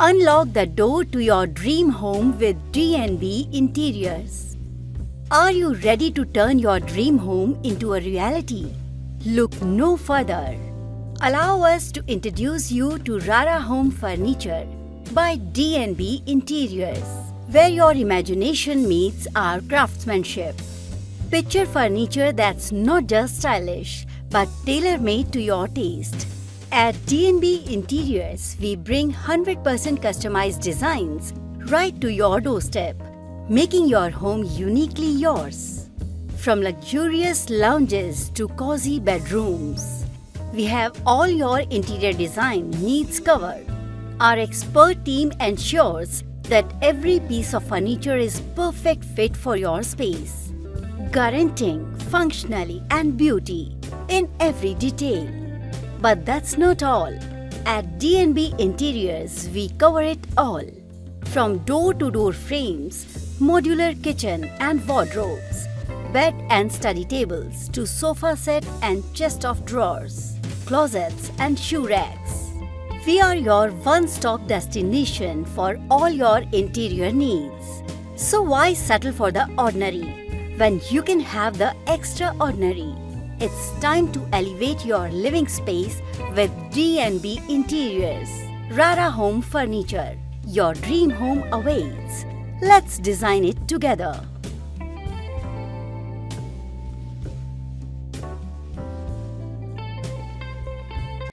Unlock the door to your dream home with DNB Interiors. Are you ready to turn your dream home into a reality? Look no further. Allow us to introduce you to Rara Home Furniture by DNB Interiors, where your imagination meets our craftsmanship. Picture furniture that's not just stylish, but tailor-made to your taste. At DNB Interiors, we bring 100% customized designs right to your doorstep, making your home uniquely yours. From luxurious lounges to cozy bedrooms, we have all your interior design needs covered. Our expert team ensures that every piece of furniture is perfect fit for your space, guaranteeing functionality and beauty in every detail. But that's not all. At DNB Interiors, we cover it all. From door-to-door frames, modular kitchen and wardrobes, bed and study tables to sofa set and chest of drawers, closets and shoe racks. We are your one-stop destination for all your interior needs. So why settle for the ordinary when you can have the extraordinary? It's time to elevate your living space with DNB Interiors. Rara Home Furniture. Your dream home awaits. Let's design it together.